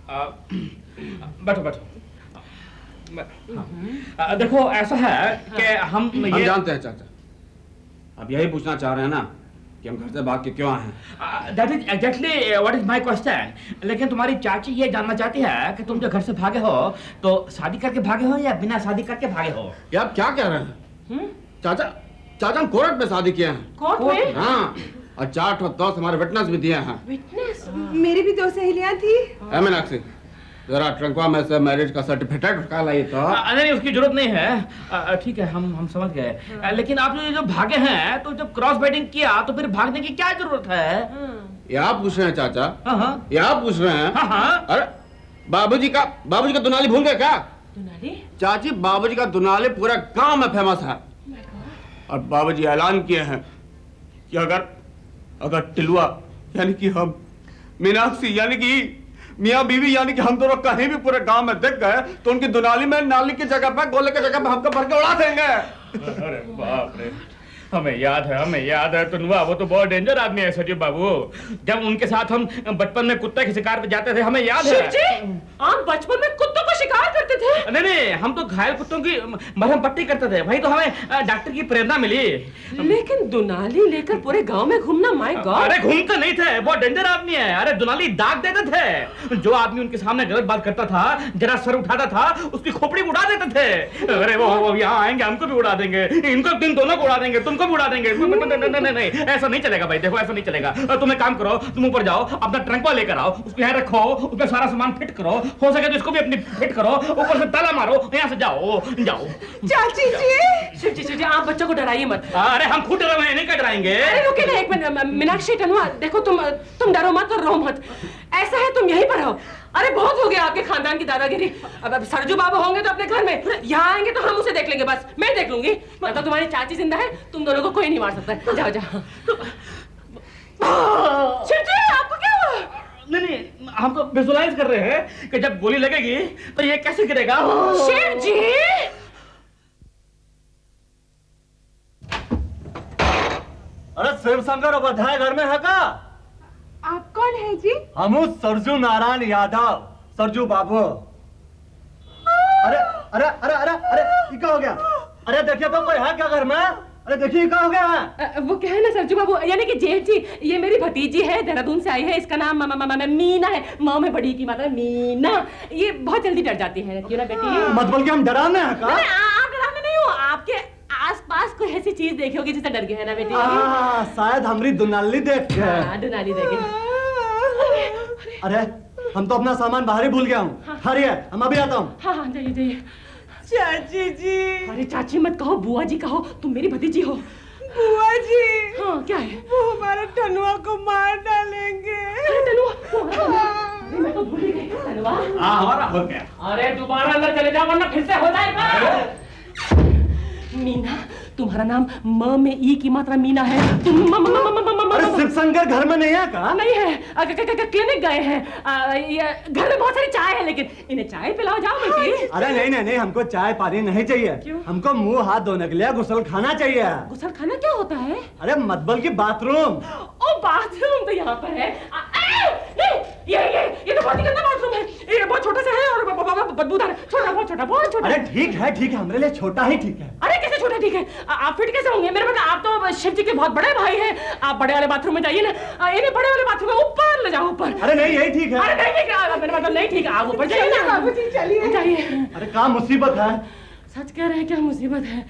बैठो बैठो। देखो ऐसा है कि हम जानते हैं चाचा, अब यही पूछना चाह रहे हैं ना कि हम घर से भाग के क्यों आए हैं। That is exactly what is my question. लेकिन तुम्हारी चाची ये जानना चाहती है कि तुम जो घर से भागे हो तो शादी करके भागे हो या बिना शादी करके भागे हो। क्या आप क्या कह रहे हैं? चाचा चाचा हम कोर्ट में शादी किए हैं। कोर्ट में? हाँ, और 4 दोस्त हमारे विटनेस भी दिए हैं। विटनेस? मेरी भी 2 सहेलियां थी। मीनाक्षी, जरा ट्रंकवा में से मैरिज का सर्टिफिकेट निकाल लाइए तो। नहीं उसकी जरूरत नहीं है। ठीक है, हम समझ गए। लेकिन आप जो भागे हैं तो जब क्रॉस वेडिंग किया तो फिर भागने की क्या जरूरत है? ये आप पूछ रहे हैं चाचा? हाँ। ये आप पूछ रहे हैं? हाँ। अरे बाबूजी का दुनाली भूल गए क्या? दुनाली? चाची, बाबूजी का दुनाली पूरा गांव में फेमस है। और बाबूजी ऐलान किए हैं कि अगर टिलुआ यानी कि हम, मीनाक्षी यानी कि मियाँ बीवी यानी कि हम दोनों कहीं भी पूरे गांव में दिख गए तो उनकी दुनाली में नाली की जगह पे, गोले की जगह पे हमको भर के उड़ा देंगे। अरे बाप रे, हमें याद है टुनवा, वो तो बहुत डेंजर आदमी है सचिव बाबू। जब उनके साथ हम बचपन में कुत्ते के शिकार पे जाते थे, हमें याद है। आप बचपन में कुत्तों को शिकार करते थे? नहीं, हम तो घायल कुत्तों की मरहम पट्टी करते थे, वही तो हमें डॉक्टर की प्रेरणा मिली। लेकिन दुनाली लेकर पूरे गांव में घूमना, माय गॉड। अरे घूमते नहीं थे, बहुत डेंजर आदमी है। अरे दुनाली दाग देते थे। जो आदमी उनके सामने गलत बात करता था, जरा सर उठाता था, उसकी खोपड़ी उड़ा देते थे। अरे वो यहाँ आएंगे, हमको भी उड़ा देंगे, इनको दिन दोनों को उड़ा देंगे, तुमको भी उड़ा देंगे। नहीं, ऐसा नहीं चलेगा भाई। देखो ऐसा नहीं चलेगा। तुम एक काम करो, तुम ऊपर जाओ, अपना ट्रंक लेकर आओ, उसको यहाँ रखो, उसमें सारा सामान फिट करो, हो सके तो इसको भी अपनी फिट करो, ऊपर से ताला मारो, यहाँ से जाओ। चाची जी, शिव जी आप बच्चों को डराइए मत। अरे हम खुद डरे हैं, नहीं क्या डराएंगे। अरे रुके ना एक मिनट। मीनाक्षी, टनुआ, देखो तुम डरो मत और रो मत। ऐसा है तुम यहीं पर रहो। अरे बहुत हो गया आपके खानदान की दादागिरी। अब सरजू बाबू होंगे तो अपने घर में, यहाँ आएंगे तो हम उसे देख लेंगे, बस मैं देख लूंगी। मतलब तुम्हारी चाची जिंदा है, तुम दोनों को कोई नहीं मार सकता। जाओ जाओ। आपको क्या हुआ? नहीं, हम तो विजुअलाइज कर रहे हैं कि जब गोली लगेगी तो ये कैसे गिरेगा। शिव जी, अरे शिवशंकर उपाध्याय घर में है का? आप कौन है जी? हम सरजू नारायण यादव, सरजू बाबू। अरे अरे अरे अरे अरे ये क्या हो गया? अरे देखिए तो कोई है क्या घर में? अरे देखिए क्या हो गया है? वो क्या है ना सरजू बाबू, यानी कि जेठ जी, ये मेरी भतीजी है, देहरादून से आई है। इसका नाम मीना है। माँ में बड़ी की माता मीना। ये बहुत जल्दी डर जाती है, क्यों ना बेटी? मतलब कि हम डराने हैं का? आप डराने नहीं हो, आपके आसपास कोई ऐसी चीज देखी होगी जिससे डर गए है ना बेटी? शायद हमारी दुनाली देख के। दुनाली देखे। अरे हम तो अपना सामान बाहर ही भूल गया हूँ। हरिए, हम अभी आता हूँ। हाँ जाइए। चाची जी। अरे चाची मत कहो, बुआ जी कहो, तुम मेरी भतीजी हो। बुआ जी। हाँ क्या है? वो हमारे टनुआ को मार डालेंगे। मैं तो भूल ही गई। टनुआ? हाँ, हमारा हो गया। अरे दोबारा अंदर चले जाओ वरना फिर से हो जाएगा। मीना, तुम्हारा नाम म में ई की मात्रा मीना है। तुम अरे शिवशंकर घर में नहीं है का? नहीं है, क्लिनिक गए हैं। घर में बहुत सारी चाय है, लेकिन इन्हें चाय पिलाओ, जाओ बेटी। अरे नहीं, हमको चाय पानी नहीं चाहिए। क्यों? हमको मुंह हाथ धोने के लिए गुसल खाना चाहिए। गुसल खाना क्या होता है? अरे मतबल की बाथरूम। ओ बाथरूम तो यहाँ पर है। ये तो बहुत ही गंदा बाथरूम है। ये बहुत छोटा सा है और बदबूदार है। बहुत छोटा। अरे ठीक है, हमारे लिए छोटा ही ठीक है। अरे कैसे छोटा ठीक है? आप फिट कैसे होंगे? मेरे मतलब आप तो शिव जी के बहुत बड़े भाई हैं। आप बड़े वाले बाथरूम में जाइए ना। इन्हें बड़े वाले बाथरूम में ऊपर ले जाओ, ऊपर। अरे नहीं, यही ठीक है। अरे नहीं ठीक है, मेरे मतलब नहीं ठीक है। आप ऊपर जाइए ना। बाबूजी चलिए। जाइए। अरे क्या मुसीबत है? सच कह रहे हैं, क्या मुसीबत है?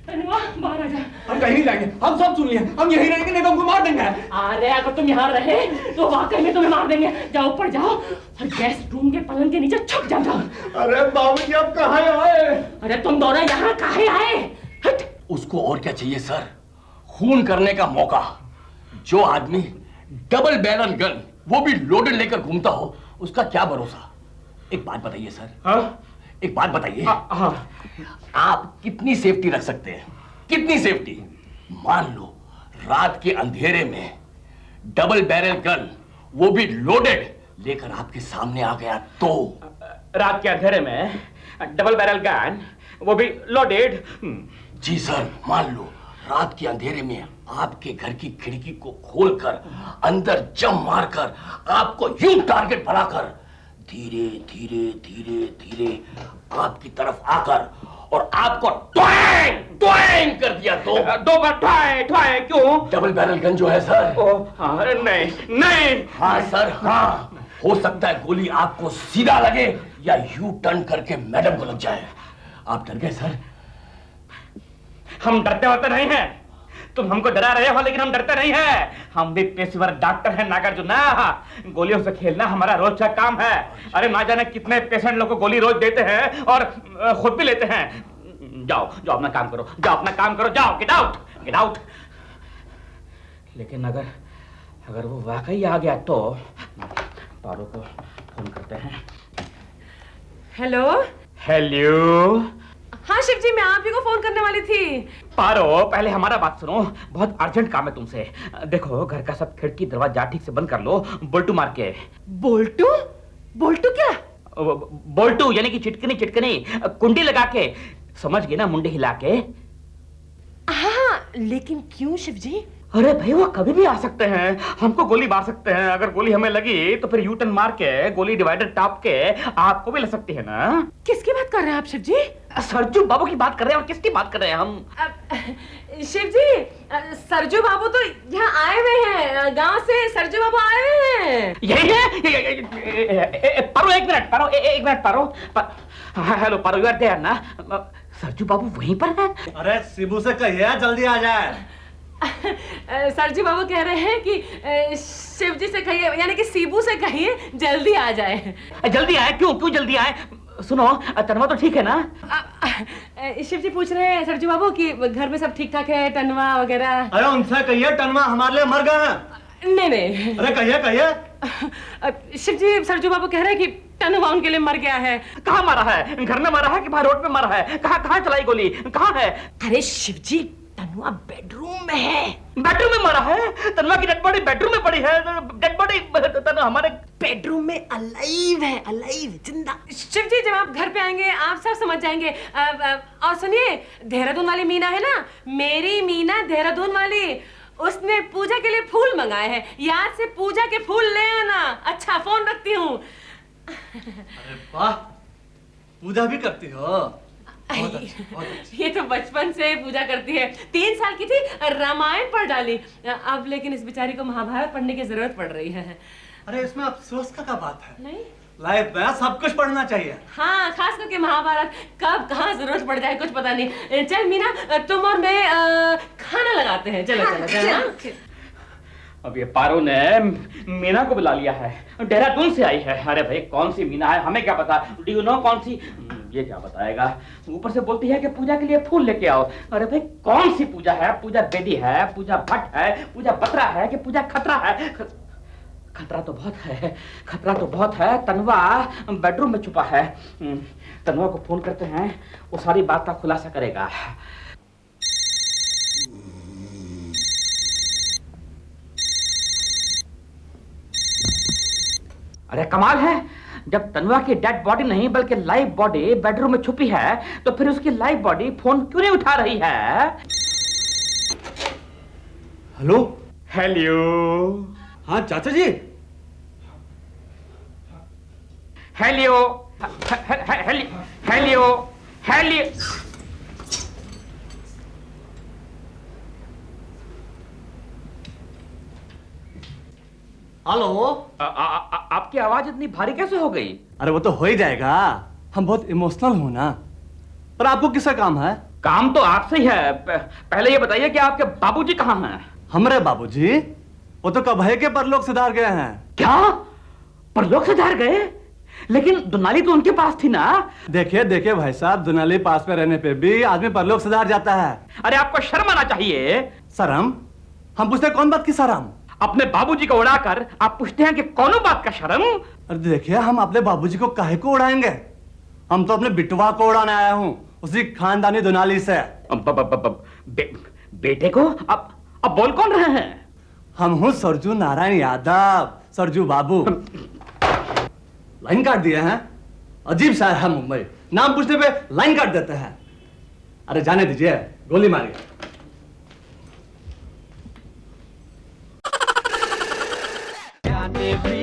बाहर आ जा। हम कहीं नहीं जाएंगे, हम सब सुन लिए, हम यहीं रहेंगे, नहीं तो हमको मार देंगे। अरे अगर तुम यहाँ रहे तो वाकई में तुम्हें मार देंगे। जाओ ऊपर जाओ और गेस्ट रूम के पलंग के नीचे छुप जाओ। अरे बाबूजी आप कहाँ आए? अरे तुम दोनों यहाँ काहे आए? हट। उसको और क्या चाहिए सर? खून करने का मौका। जो आदमी डबल बैरल गन, वो भी लोडेड लेकर घूमता हो, उसका क्या भरोसा? एक बात बताइए सर। हाँ? एक बात बताइए। हाँ। आप कितनी सेफ्टी रख सकते हैं? कितनी सेफ्टी? मान लो रात के अंधेरे में डबल बैरल गन, वो भी लोडेड, लेकर आपके सामने आ गया तो? रात के अंधेरे में डबल बैरल गन, वो भी लोडेड। जी सर, मान लो रात के अंधेरे में आपके घर की खिड़की को खोलकर अंदर जम मारकर आपको यूं टारगेट बनाकर धीरे धीरे धीरे धीरे आपकी तरफ आकर और आपको ट्वांग ट्वांग कर दिया तो 2 बार ट्राई ट्राई क्यों? डबल बैरल गन जो है सर। हाँ, नहीं नहीं। हाँ सर हाँ, हो सकता है गोली आपको सीधा लगे या यू टर्न करके मैडम को लग जाए। आप डर गए सर? हम डरते होते नहीं हैं। तुम हमको डरा रहे हो लेकिन हम डरते नहीं हैं। हम भी पेशेवर डॉक्टर हैं नागार्जुन। गोलियों से खेलना हमारा रोज का काम है। अरे ना जाने कितने पेशेंट लोग को गोली रोज देते हैं और खुद भी लेते हैं। जाओ जाओ अपना काम करो, जाओ अपना काम करो, जाओ गेट आउट गेट आउट। लेकिन अगर वो वाकई आ गया तो पारो को फोन करते हैं। हेलो। हेलो। हाँ शिव जी, मैं आप ही को फोन करने वाली थी। पारो पहले हमारा बात सुनो, बहुत अर्जेंट काम है तुमसे। देखो घर का सब खिड़की दरवाजा ठीक से बंद कर लो, बोल्टू मार के। बोल्टू? बोल्टू क्या? बोल्टू यानी कि चिटकनी चिटकनी कुंडी लगा के, समझ गए ना, मुंडे हिला के। हाँ लेकिन क्यों शिव जी? अरे भाई वो कभी भी आ सकते हैं, हमको गोली मार सकते हैं। अगर गोली हमें लगी तो फिर यू टर्न मार के गोली डिवाइडर टाप के आपको भी लग सकती है ना। किसकी बात कर रहे हैं आप शिव जी? सरजू बाबू की बात कर रहे हैं। और किसकी बात कर रहे हैं हम? शिव जी, सरजू बाबू तो यहाँ आए हुए हैं, गांव से सरजू बाबू आए हुए हैं। यही है। पारो एक मिनट, पारो एक minute, Paro. Hello Paro, you are there ना? सरजू बाबू वहीं पर है? अरे शिबू से कहिए जल्दी आ जाए। सरजू बाबू कह रहे हैं कि शिव जी से कहिए, यानी कि शिबू से कहिए जल्दी आ जाए। जल्दी आए? क्यों क्यों जल्दी आए? सुनो, तनवा तो ठीक है ना? शिव जी पूछ रहे हैं सरजू बाबू कि घर में सब ठीक ठाक है, टनवा वगैरह। अरे उनसे कहिए टनवा हमारे लिए मर गए हैं। नहीं नहीं। अरे कहिए कहिए। शिव जी, सरजू बाबू कह रहे हैं कि टनवा उनके लिए मर गया है। कहाँ मारा है? घर में मारा है कि बाहर रोड पे मारा है? कहाँ चलाई गोली? कहाँ है? अरे शिव जी, तनुआ बेडरूम में है। बेडरूम में मरा है? तनुआ की डेड बॉडी बेडरूम में पड़ी है? डेड बॉडी हमारे बेडरूम में अलाइव है, अलाइव, जिंदा। शिव जी जब आप घर पे आएंगे आप सब समझ जाएंगे। और सुनिए, देहरादून वाली मीना है ना, मेरी मीना देहरादून वाली, उसने पूजा के लिए फूल मंगाए हैं। याद से पूजा के फूल ले आना। अच्छा, फोन रखती हूँ। अरे वाह, पूजा भी करती हो? ये तो बचपन से पूजा करती है। 3 साल की थी, रामायण पढ़ डाली। अब लेकिन इस बेचारी को महाभारत पढ़ने की जरूरत पड़ रही है। अरे इसमें अफसोस का क्या बात है? नहीं, लाइफ में सब कुछ पढ़ना चाहिए। हाँ, खास करके महाभारत। कब कहाँ जरूरत पड़ जाए कुछ पता नहीं। चल मीना, तुम और मैं खाना लगाते हैं। चलो चलो चलो। अब ये पारो ने मीना को बुला लिया है, देहरादून से आई है। अरे भाई कौन सी मीना है, हमें क्या पता? डू यू नो कौन सी? ये क्या बताएगा? ऊपर से बोलती है कि पूजा के लिए फूल लेके आओ। अरे भाई कौन सी पूजा है? पूजा बेदी है, पूजा भट्ट है, पूजा बत्रा है कि पूजा खतरा है? खतरा तो बहुत है, खतरा तो बहुत है। तनवा बेडरूम में छुपा है। तनवा को फोन करते हैं, वो सारी बात का खुलासा करेगा। अरे कमाल है, जब तनवा की डेड बॉडी नहीं बल्कि लाइव बॉडी बेडरूम में छुपी है तो फिर उसकी लाइव बॉडी फोन क्यों नहीं उठा रही है? हेलो। हेलो। हाँ चाचा जी। Hello hello hello hello. Hello. आपकी आवाज इतनी भारी कैसे हो गई? अरे वो तो हो ही जाएगा, हम बहुत इमोशनल हो ना। पर आपको किसका काम है? काम तो आपसे ही है। पहले ये बताइए कि आपके बाबूजी कहाँ हैं? हमारे बाबूजी वो तो कभी के परलोक सिधार गए हैं। क्या? परलोक सिधार गए? लेकिन दुनाली तो उनके पास थी ना। देखिए देखिए भाई साहब, दुनाली पास में रहने पे भी आदमी परलोक सिधार जाता है। अरे आपको शर्म आना चाहिए। शर्म? हम पूछते हैं कौन बात की शर्म? अपने बाबूजी को उड़ाकर आप पूछते हैं कि कौन बात का शर्म? अरे देखिए, हम अपने बाबूजी को काहे को उड़ाएंगे? हम तो अपने बिटवा को उड़ाने आया हूँ, उसी खानदानी दुनाली से। बेटे को? अब बोल कौन रहे हैं? हम हूँ सरजू नारायण यादव, सरजू बाबू। लाइन काट दिए हैं। अजीब शहर है मुंबई, नाम पूछने पे लाइन काट देते हैं। अरे जाने दीजिए, गोली मारिए। एवरी